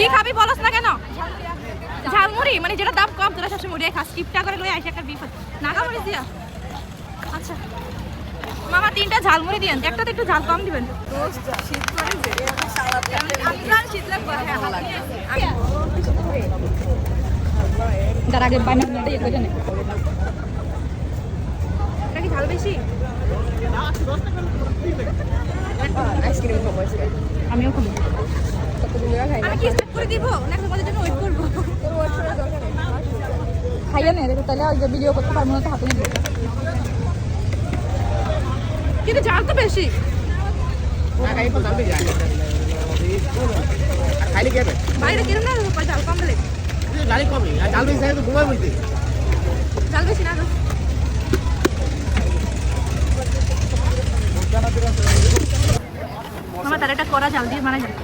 কি খাবি বলস না কেন? ঝালমুড়ি মানে যেটা দাম কম তোরা সবসময় মুড়ি খাস, টিপটা করে লই আইসা একটা বিফ নাগামরিচ দিয়া। আচ্ছা মামা 3টা ঝালমুড়ি দিয়েন, একটা তো একটু ঝাল কম দিবেন। তার আগে বানানোটা ইয়ে করে নেই, এটা কি ঝাল বেশি? আমিও খাবো। আমি কি স্টার্ট করে দিব না তোমাদের জন্য ওয়েট করবো? খাইয়া নেই দেখো, তাহলে ওই যে ভিডিও করতে পারবো না, তো হাতে নিয়ে কিন্তু ঝাল তো বেশি। বাইরে কিরম না ঝাল কম দিলে ঝাল বেশি না। আমার তার একটা কড়া ঝাল দিয়ে বানাই যায়।